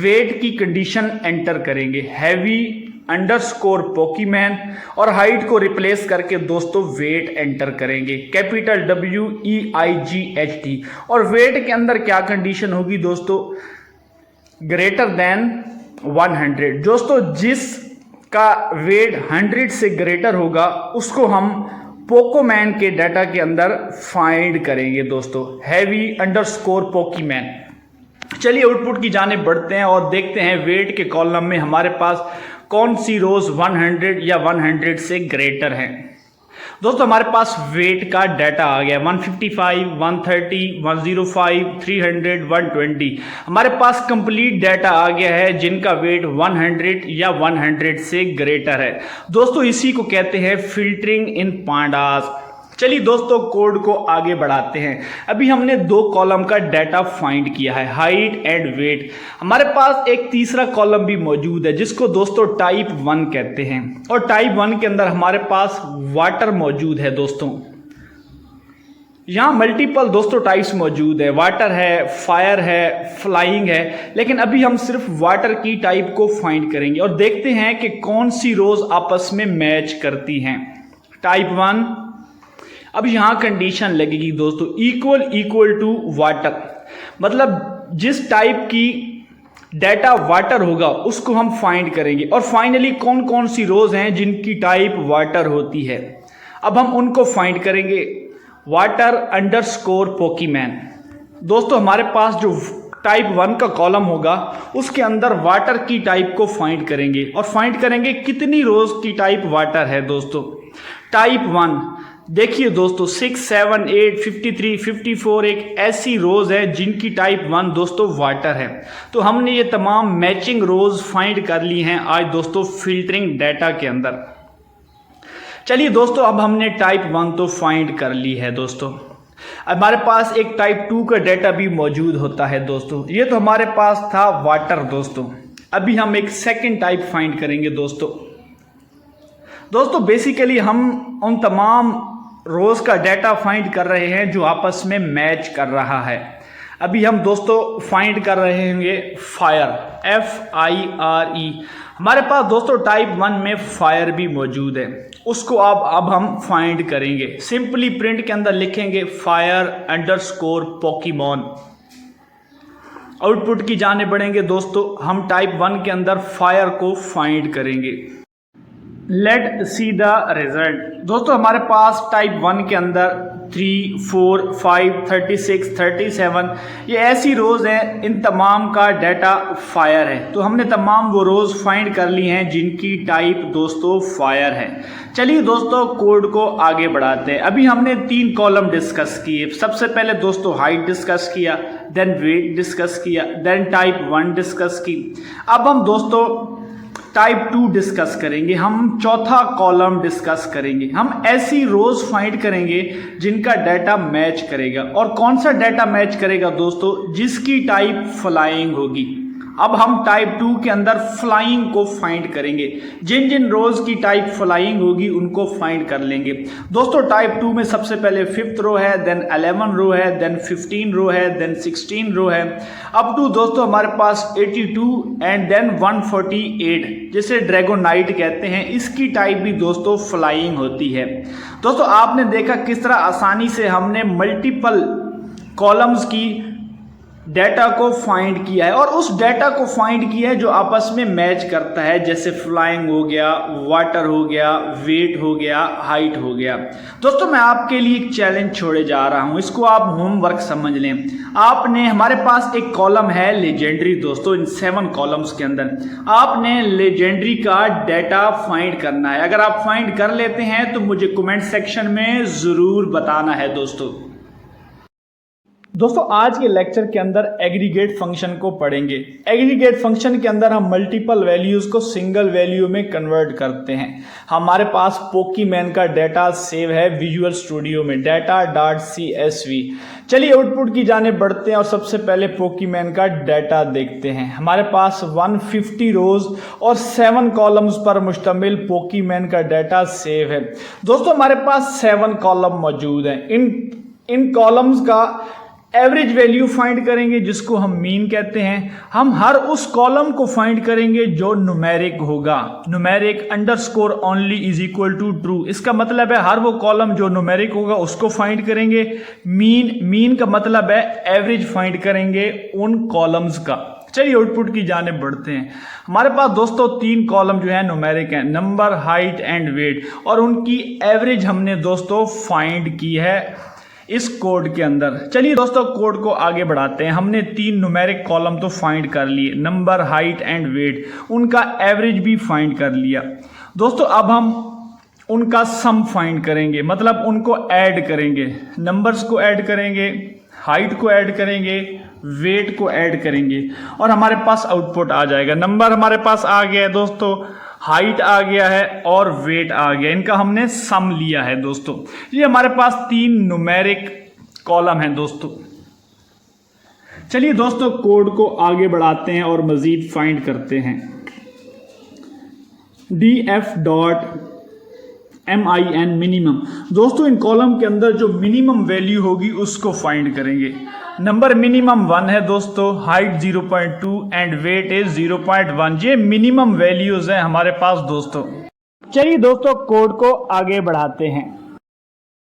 वेट की कंडीशन एंटर करेंगे, हैवी अंडरस्कोर पोकीमैन, और हाइट को रिप्लेस करके दोस्तों वेट एंटर करेंगे, कैपिटल WEIGHT। और वेट के अंदर क्या कंडीशन होगी दोस्तों, ग्रेटर देन 100। दोस्तों जिसका वेट 100 से ग्रेटर होगा उसको हम पोकोमैन के डाटा के अंदर फाइंड करेंगे दोस्तों, हैवी अंडरस्कोर पोकीमैन। चलिए आउटपुट की जाने बढ़ते हैं और देखते हैं वेट के कॉलम में हमारे पास कौन सी रोज 100 या 100 से ग्रेटर हैं। दोस्तों हमारे पास वेट का डाटा आ गया 155, 130, 105, 300, 120। हमारे पास कंप्लीट डाटा आ गया है जिनका वेट 100 या 100 से ग्रेटर है। दोस्तों इसी को कहते हैं फिल्टरिंग इन पांडास। चलिए दोस्तों कोड को आगे बढ़ाते हैं। अभी हमने 2 कॉलम का डाटा फाइंड किया है, हाइट एंड वेट। हमारे पास एक तीसरा कॉलम भी मौजूद है जिसको दोस्तों टाइप 1 कहते हैं, और टाइप 1 के अंदर हमारे पास वाटर मौजूद है दोस्तों। यहाँ मल्टीपल दोस्तों टाइप्स मौजूद है, वाटर है, फायर है, फ्लाइंग है, लेकिन अभी हम सिर्फ वाटर की टाइप को फाइंड करेंगे और देखते हैं कि कौन सी रोज आपस में मैच करती हैं। टाइप 1, अब यहाँ कंडीशन लगेगी दोस्तों इक्वल टू वाटर, मतलब जिस टाइप की डाटा वाटर होगा उसको हम फाइंड करेंगे। और फाइनली कौन कौन सी रोज हैं जिनकी टाइप वाटर होती है, अब हम उनको फाइंड करेंगे। Water underscore Pokemon. दोस्तों हमारे पास जो टाइप 1 का कॉलम होगा उसके अंदर वाटर की टाइप को फाइंड करेंगे और फाइंड करेंगे कितनी रोज की टाइप वाटर है दोस्तों। टाइप 1 देखिए दोस्तों 6, 7, 8, 53, 54 एक ऐसी रोज है जिनकी टाइप 1 दोस्तों वाटर है। तो हमने ये तमाम मैचिंग रोज फाइंड कर ली हैं आज दोस्तों फिल्टरिंग डाटा के अंदर। चलिए दोस्तों अब हमने टाइप 1 तो फाइंड कर ली है दोस्तों। हमारे पास एक टाइप 2 का डाटा भी मौजूद होता है दोस्तों। ये तो हमारे पास था वाटर दोस्तों। अभी हम एक सेकंड टाइप फाइंड करेंगे दोस्तों। बेसिकली हम उन तमाम रोज का डाटा फाइंड कर रहे हैं जो आपस में मैच कर रहा है। अभी हम दोस्तों फाइंड कर रहे होंगे फायर, FIRE। हमारे पास दोस्तों टाइप 1 में फायर भी मौजूद है, उसको अब हम फाइंड करेंगे। सिंपली प्रिंट के अंदर लिखेंगे फायर अंडरस्कोर पोकीमॉन। आउटपुट की जाने बढ़ेंगे दोस्तों, हम टाइप 1 के अंदर फायर को फाइंड करेंगे। Let see the result. दोस्तों हमारे पास टाइप 1 के अंदर 3, 4, 5, 36, 37 ये ऐसी रोज हैं, इन तमाम का डाटा फायर है। तो हमने तमाम वो रोज फाइंड कर ली हैं जिनकी टाइप दोस्तों फायर है। चलिए दोस्तों कोड को आगे बढ़ाते हैं। अभी हमने 3 कॉलम डिस्कस किए। सबसे पहले दोस्तों हाइट डिस्कस किया, देन वेट डिस्कस किया, देन टाइप 1 डिस्कस की। अब हम दोस्तों टाइप 2 डिस्कस करेंगे। हम चौथा कॉलम डिस्कस करेंगे। हम ऐसी रोज फाइंड करेंगे जिनका डाटा मैच करेगा। और कौन सा डाटा मैच करेगा दोस्तों? जिसकी टाइप फ्लाइंग होगी। अब हम टाइप 2 के अंदर फ्लाइंग को फाइंड करेंगे। जिन जिन रोज की टाइप फ्लाइंग होगी उनको फाइंड कर लेंगे। दोस्तों टाइप 2 में सबसे पहले 5th रो है, देन 11 रो है, देन 15 रो है, देन 16 रो है, अप टू दोस्तों हमारे पास 82 एंड देन 148 जिसे ड्रैगोनाइट कहते हैं। इसकी टाइप भी दोस्तों फ्लाइंग होती है। दोस्तों आपने देखा किस तरह आसानी से हमने मल्टीपल कॉलम्स की डाटा को फाइंड किया है और उस डाटा को फाइंड किया है जो आपस में मैच करता है, जैसे फ्लाइंग हो गया, वाटर हो गया, वेट हो गया, हाइट हो गया। दोस्तों मैं आपके लिए एक चैलेंज छोड़े जा रहा हूं, इसको आप होमवर्क समझ लें। आपने, हमारे पास एक कॉलम है लेजेंडरी दोस्तों, इन 7 कॉलम्स के अंदर आपने लेजेंडरी का डाटा फाइंड करना है। अगर आप फाइंड कर लेते हैं तो मुझे कमेंट सेक्शन में जरूर बताना है दोस्तों आज के लेक्चर के अंदर एग्रीगेट फंक्शन को पढ़ेंगे। एग्रीगेट फंक्शन के अंदर हम मल्टीपल वैल्यूज को सिंगल वैल्यू में कन्वर्ट करते हैं। हमारे पास पोकीमैन का डाटा सेव है विजुअल स्टूडियो में, data.csv। चलिए आउटपुट की जाने बढ़ते हैं और सबसे पहले पोकीमैन का डाटा देखते हैं। हमारे पास 150 रोज और 7 कॉलम्स पर मुश्तमिल पोकीमैन का डाटा सेव है। दोस्तों हमारे पास 7 कॉलम मौजूद हैं। इन कॉलम्स का एवरेज वैल्यू फाइंड करेंगे जिसको हम मीन कहते हैं। हम हर उस कॉलम को फाइंड करेंगे जो न्यूमेरिक होगा। Numeric underscore only is equal to true. इसका मतलब है हर वो कॉलम जो न्यूमेरिक होगा उसको फाइंड करेंगे। मीन का मतलब है एवरेज फाइंड करेंगे उन कॉलम्स का। चलिए आउटपुट की जाने बढ़ते हैं। हमारे पास दोस्तों 3 कॉलम जो है न्यूमेरिक है, नंबर, हाइट एंड वेट, और उनकी एवरेज हमने दोस्तों फाइंड की है इस कोड के अंदर। चलिए दोस्तों कोड को आगे बढ़ाते हैं। हमने 3 न्यूमेरिक कॉलम तो फाइंड कर लिए, नंबर, हाइट एंड वेट, उनका एवरेज भी फाइंड कर लिया। दोस्तों अब हम उनका सम फाइंड करेंगे, मतलब उनको ऐड करेंगे। नंबर्स को ऐड करेंगे, हाइट को ऐड करेंगे, वेट को ऐड करेंगे और हमारे पास आउटपुट आ जाएगा। नंबर हमारे पास आ गया है दोस्तों, हाइट आ गया है और वेट आ गया, इनका हमने सम लिया है दोस्तों। ये हमारे पास 3 न्यूमेरिक कॉलम हैं दोस्तों। चलिए दोस्तों कोड को आगे बढ़ाते हैं और मजीद फाइंड करते हैं। df.min मिनिमम, दोस्तों इन कॉलम के अंदर जो मिनिमम वैल्यू होगी उसको फाइंड करेंगे। नंबर मिनिमम 1 है दोस्तों, हाइट 0.2 एंड वेट इज 0.1। ये मिनिमम वैल्यूज हैं हमारे पास दोस्तों। चलिए दोस्तों कोड को आगे बढ़ाते हैं।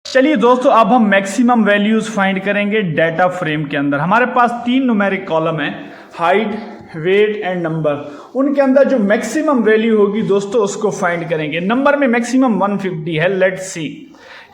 चलिए दोस्तों अब हम मैक्सिमम वैल्यूज फाइंड करेंगे डेटा फ्रेम के अंदर। हमारे पास 3 न्यूमेरिक कॉलम है, हाइट, वेट एंड नंबर। उनके अंदर जो मैक्सिमम वैल्यू होगी दोस्तों उसको फाइंड करेंगे। नंबर में मैक्सिमम 150 है, लेट्स सी।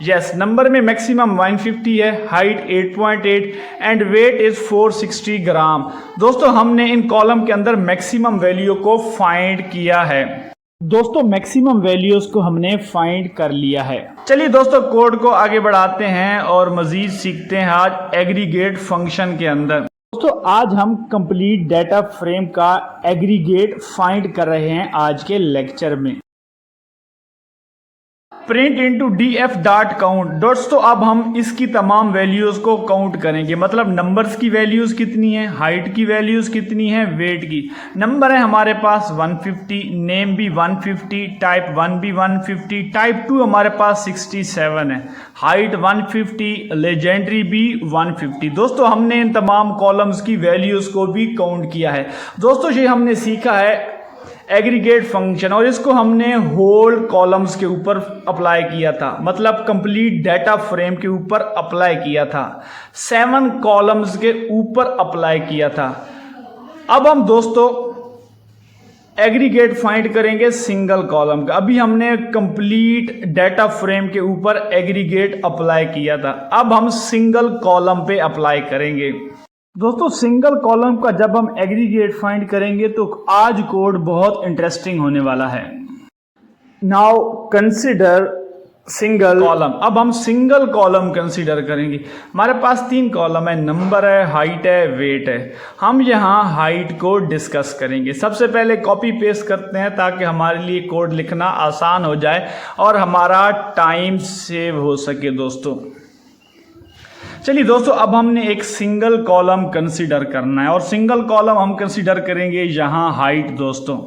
यस, नंबर में मैक्सिमम 150 है, हाइट 8.8 एंड वेट इज 460 ग्राम। दोस्तों हमने इन कॉलम के अंदर मैक्सिमम वैल्यू को फाइंड किया है। दोस्तों मैक्सिमम वैल्यूज को हमने फाइंड कर लिया है। चलिए दोस्तों कोड को आगे बढ़ाते हैं और मजीद सीखते हैं आज एग्रीगेट फंक्शन के अंदर। दोस्तों आज हम कंप्लीट डेटा फ्रेम का एग्रीगेट फाइंड कर रहे हैं आज के लेक्चर में। Print into df dot count. दोस्तों अब हम इसकी तमाम वैल्यूज को काउंट करेंगे, मतलब नंबर्स की वैल्यूज कितनी है, हाइट की वैल्यूज कितनी है, वेट की। नंबर है हमारे पास 150, नेम भी 150, टाइप 1 भी 150, टाइप 2 हमारे पास 67 है, हाइट 150, लेजेंडरी भी 150। दोस्तों हमने इन तमाम कॉलम्स की वैल्यूज को भी काउंट किया है। दोस्तों ये हमने सीखा है एग्रीगेट फंक्शन और इसको हमने होल कॉलम्स के ऊपर अप्लाई किया था, मतलब कंप्लीट डेटा फ्रेम के ऊपर अप्लाई किया था, 7 कॉलम्स के ऊपर अप्लाई किया था। अब हम दोस्तों एग्रीगेट फाइंड करेंगे सिंगल कॉलम का। अभी हमने कंप्लीट डेटा फ्रेम के ऊपर एग्रीगेट अप्लाई किया था, अब हम सिंगल कॉलम पे अप्लाई करेंगे। दोस्तों सिंगल कॉलम का जब हम एग्रीगेट फाइंड करेंगे तो आज कोड बहुत इंटरेस्टिंग होने वाला है। Now consider single column. अब हम सिंगल कॉलम कंसीडर करेंगे। हमारे पास 3 कॉलम है, नंबर है, हाइट है, वेट है। हम यहाँ हाइट को डिस्कस करेंगे। सबसे पहले कॉपी पेस्ट करते हैं ताकि हमारे लिए कोड लिखना आसान हो जाए और हमारा टाइम सेव हो सके दोस्तों। चलिए दोस्तों अब हमने एक सिंगल कॉलम कंसीडर करना है और सिंगल कॉलम हम कंसीडर करेंगे यहाँ हाइट। दोस्तों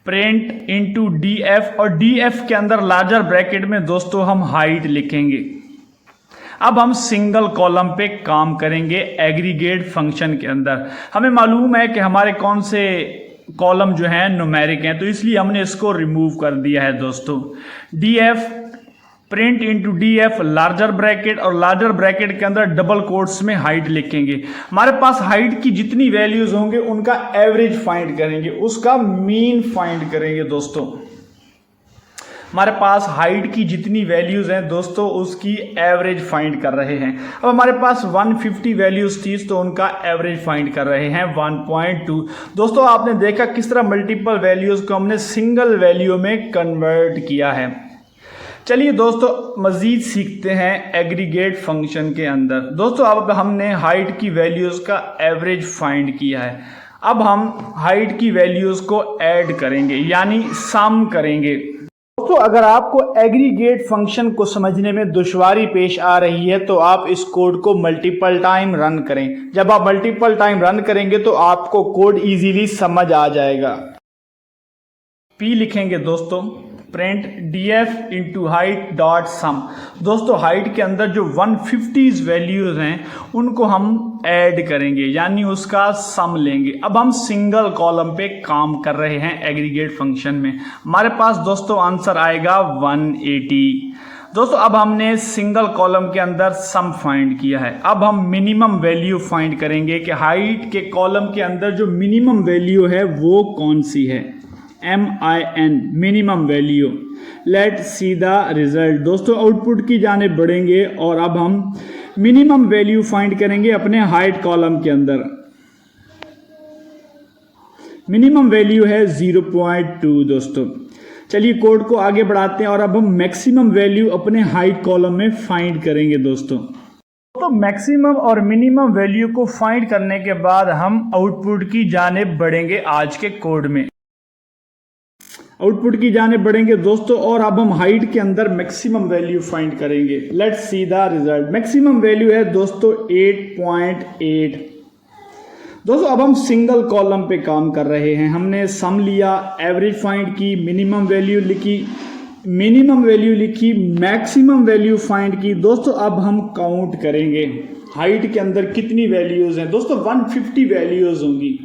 प्रिंट इनटू df और df के अंदर लार्जर ब्रैकेट में दोस्तों हम हाइट लिखेंगे। अब हम सिंगल कॉलम पे काम करेंगे एग्रीगेट फंक्शन के अंदर। हमें मालूम है कि हमारे कौन से कॉलम जो हैं न्यूमेरिक हैं, तो इसलिए हमने इसको रिमूव कर दिया है दोस्तों। df print into df larger bracket और लार्जर ब्रैकेट के अंदर डबल कोट्स में हाइट लिखेंगे। हमारे पास हाइट की जितनी वैल्यूज होंगे उनका एवरेज फाइंड करेंगे, उसका मीन फाइंड करेंगे। दोस्तों हमारे पास हाइट की जितनी वैल्यूज हैं दोस्तों उसकी एवरेज फाइंड कर रहे हैं। अब हमारे पास 150 वैल्यूज थी तो उनका एवरेज फाइंड कर रहे हैं 1.2। दोस्तों आपने देखा किस तरह मल्टीपल वैल्यूज को हमने सिंगल वैल्यू में कन्वर्ट किया है। चलिए दोस्तों मजीद सीखते हैं एग्रीगेट फंक्शन के अंदर। दोस्तों अब हमने हाइट की वैल्यूज का एवरेज फाइंड किया है। अब हम हाइट की वैल्यूज को ऐड करेंगे यानी सम करेंगे। दोस्तों अगर आपको एग्रीगेट फंक्शन को समझने में दुश्वारी पेश आ रही है तो आप इस कोड को मल्टीपल टाइम रन करें। जब आप मल्टीपल टाइम रन करेंगे तो आपको कोड इजीली समझ आ जाएगा। P लिखेंगे दोस्तों, print df into height dot sum. दोस्तों हाइट के अंदर जो 150 वैल्यूज हैं उनको हम ऐड करेंगे यानी उसका सम लेंगे। अब हम सिंगल कॉलम पे काम कर रहे हैं एग्रीगेट फंक्शन में। हमारे पास दोस्तों आंसर आएगा 180। दोस्तों अब हमने सिंगल कॉलम के अंदर सम फाइंड किया है। अब हम मिनिमम वैल्यू फाइंड करेंगे कि हाइट के कॉलम के अंदर जो मिनिमम वैल्यू है वो कौन सी है। MIN minimum value. Let see the result. दोस्तों आउटपुट की जानिब बढ़ेंगे और अब हम मिनिमम वैल्यू फाइंड करेंगे अपने हाइट कॉलम के अंदर। मिनिमम वैल्यू है 0.2 दोस्तों। चलिए कोड को आगे बढ़ाते हैं और अब हम मैक्सिमम वैल्यू अपने हाइट कॉलम में फाइंड करेंगे। दोस्तों दोस्तों मैक्सिमम और मिनिमम वैल्यू को फाइंड करने के बाद हम आउटपुट की जानिब बढ़ेंगे आज के कोड में। आउटपुट की जानिब बढ़ेंगे दोस्तों, और अब हम हाइट के अंदर मैक्सिमम वैल्यू फाइंड करेंगे। Let's see the result. Maximum value है दोस्तों 8.8। दोस्तों अब हम सिंगल कॉलम पे काम कर रहे हैं। हमने सम लिया, एवरेज फाइंड की, मिनिमम वैल्यू लिखी, मैक्सिमम वैल्यू फाइंड की। दोस्तों अब हम काउंट करेंगे हाइट के अंदर कितनी वैल्यूज हैं। दोस्तों 150 वैल्यूज होंगी।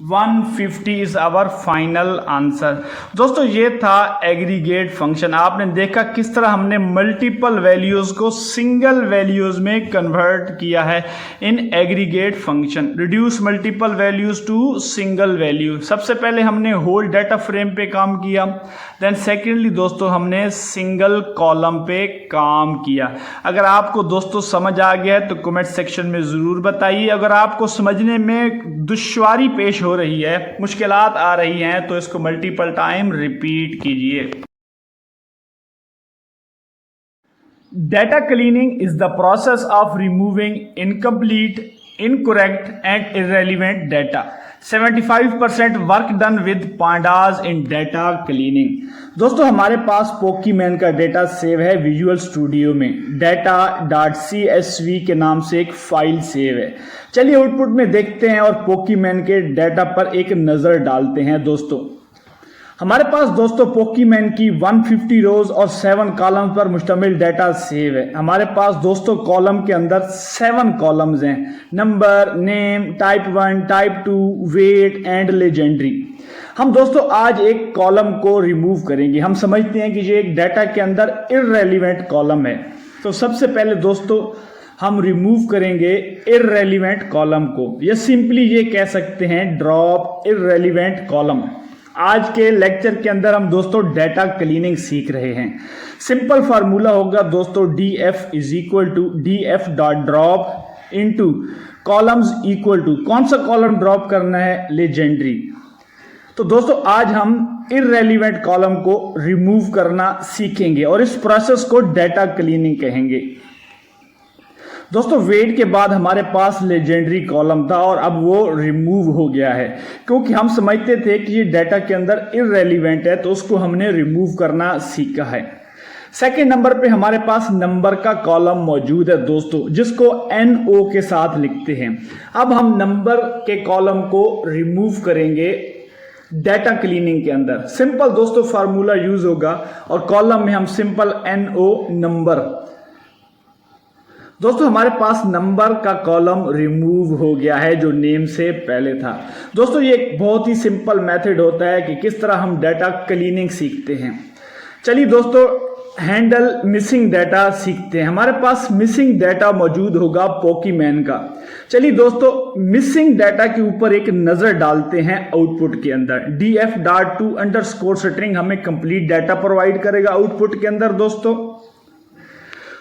150 इज आवर फाइनल आंसर। दोस्तों ये था एग्रीगेट फंक्शन। आपने देखा किस तरह हमने मल्टीपल वैल्यूज को सिंगल वैल्यूज में कन्वर्ट किया है in aggregate function. Reduce multiple values to single value. सबसे पहले हमने होल डाटा फ्रेम पे काम किया, देन सेकेंडली दोस्तों हमने सिंगल कॉलम पे काम किया। अगर आपको दोस्तों समझ आ गया है तो कमेंट सेक्शन में ज़रूर बताइए। अगर आपको समझने में दुश्वारी पेश हो रही है, मुश्किलात आ रही हैं, तो इसको मल्टीपल टाइम रिपीट कीजिए। Data cleaning is the process of removing incomplete, incorrect and irrelevant data. 75% work done with pandas in data cleaning. दोस्तों हमारे पास पोकीमैन का डेटा सेव है विजुअल स्टूडियो में। data.csv के नाम से एक फाइल सेव है। चलिए आउटपुट में देखते हैं और पोकीमैन के डाटा पर एक नजर डालते हैं। दोस्तों हमारे पास दोस्तों पोकीमैन की 150 रोज और 7 कॉलम पर मुश्तमिल डाटा सेव है। हमारे पास दोस्तों कॉलम के अंदर 7 कॉलम्स हैं, number, name, type 1, type 2, weight and legendary. हम दोस्तों आज एक कॉलम को रिमूव करेंगे। हम समझते हैं कि ये एक डाटा के अंदर इररेलेवेंट कॉलम है। तो सबसे पहले दोस्तों हम रिमूव करेंगे इररेलेवेंट कॉलम को, या सिंपली ये कह सकते हैं ड्रॉप इररेलेवेंट कॉलम। आज के लेक्चर के अंदर हम दोस्तों डाटा क्लीनिंग सीख रहे हैं। सिंपल फार्मूला होगा दोस्तों df is equal to df dot drop into columns equal to, कौन सा कॉलम ड्रॉप करना है, लेजेंडरी। तो दोस्तों आज हम इररेलेवेंट कॉलम को रिमूव करना सीखेंगे और इस प्रोसेस को डाटा क्लीनिंग कहेंगे। दोस्तों वेट के बाद हमारे पास लेजेंडरी कॉलम था और अब वो रिमूव हो गया है, क्योंकि हम समझते थे कि ये डाटा के अंदर इररेलेवेंट है, तो उसको हमने रिमूव करना सीखा है। सेकेंड नंबर पे हमारे पास नंबर का कॉलम मौजूद है दोस्तों, जिसको NO के साथ लिखते हैं। अब हम नंबर के कॉलम को रिमूव करेंगे डाटा क्लीनिंग के अंदर। सिंपल दोस्तों फार्मूला यूज होगा और कॉलम में हम सिंपल NO नंबर। दोस्तों हमारे पास नंबर का कॉलम रिमूव हो गया है जो नेम से पहले था। दोस्तों ये एक बहुत ही सिंपल मेथड होता है कि किस तरह हम डाटा क्लीनिंग सीखते हैं। चलिए दोस्तों हैंडल मिसिंग डाटा सीखते हैं। हमारे पास मिसिंग डाटा मौजूद होगा पोकीमैन का। चलिए दोस्तों मिसिंग डाटा के ऊपर एक नजर डालते हैं आउटपुट के अंदर। df.to_string हमें कंप्लीट डाटा प्रोवाइड करेगा आउटपुट के अंदर।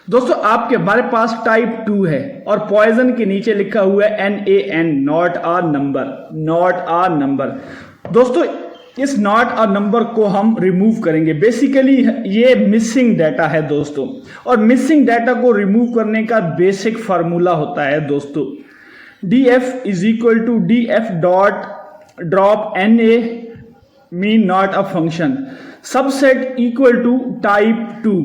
दोस्तों आपके हमारे पास टाइप 2 है और पॉइजन के नीचे लिखा हुआ है NaN, नॉट अ नंबर। दोस्तों इस नॉट अ नंबर को हम रिमूव करेंगे। बेसिकली ये मिसिंग डाटा है दोस्तों, और मिसिंग डाटा को रिमूव करने का बेसिक फार्मूला होता है दोस्तों df is equal to df dot drop NA mean not a function subset equal to type 2।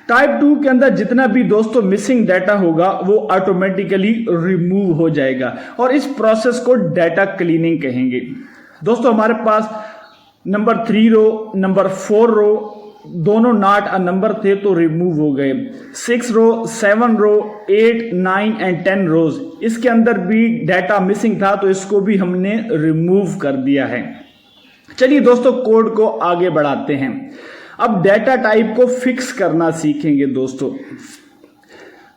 Type 2 के अंदर जितना भी दोस्तों मिसिंग डाटा होगा वो ऑटोमेटिकली रिमूव हो जाएगा, और इस प्रोसेस को डाटा क्लीनिंग कहेंगे। दोस्तों हमारे पास नंबर 3 रो, नंबर 4 रो दोनों नॉट अ नंबर थे तो रिमूव हो गए। 6 रो, 7 रो, 8, 9 एंड 10 रोज, इसके अंदर भी डाटा मिसिंग था तो इसको भी हमने रिमूव कर दिया है। चलिए दोस्तों कोड को आगे बढ़ाते हैं। अब डाटा टाइप को फिक्स करना सीखेंगे दोस्तों।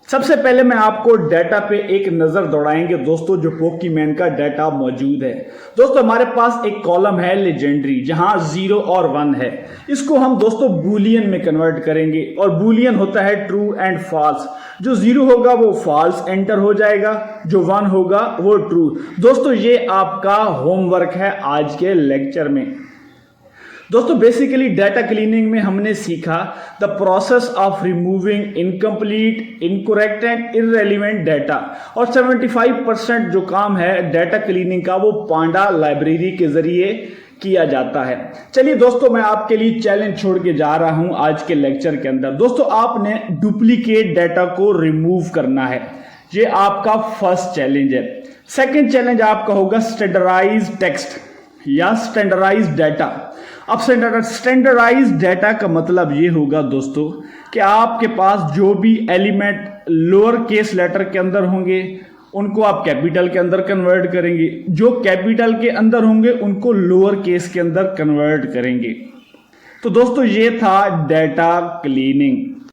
सबसे पहले मैं आपको डाटा पे एक नजर दौड़ाएंगे दोस्तों, जो पोकीमैन का डाटा मौजूद है। दोस्तों हमारे पास एक कॉलम है लेजेंडरी, जहां 0 और 1 है। इसको हम दोस्तों बूलियन में कन्वर्ट करेंगे, और बूलियन होता है ट्रू एंड फॉल्स। जो 0 होगा वो फॉल्स एंटर हो जाएगा, जो 1 होगा वो ट्रू। दोस्तों ये आपका होमवर्क है आज के लेक्चर में। दोस्तों बेसिकली डाटा क्लीनिंग में हमने सीखा the process of removing incomplete, incorrect and irrelevant data. और 75% जो काम है डाटा क्लीनिंग का वो पांडा लाइब्रेरी के जरिए किया जाता है। चलिए दोस्तों, मैं आपके लिए चैलेंज छोड़ के जा रहा हूं आज के लेक्चर के अंदर। दोस्तों आपने डुप्लीकेट डाटा को रिमूव करना है, ये आपका फर्स्ट चैलेंज है। सेकंड चैलेंज आपका होगा स्टैंडर्डाइज टेक्स्ट या स्टैंडर्डाइज डाटा। अब स्टैंडर्डाइज डाटा का मतलब ये होगा दोस्तों कि आपके पास जो भी एलिमेंट लोअर केस लेटर के अंदर होंगे उनको आप कैपिटल के अंदर कन्वर्ट करेंगे, जो कैपिटल के अंदर होंगे उनको लोअर केस के अंदर कन्वर्ट करेंगे। तो दोस्तों ये था डाटा क्लीनिंग।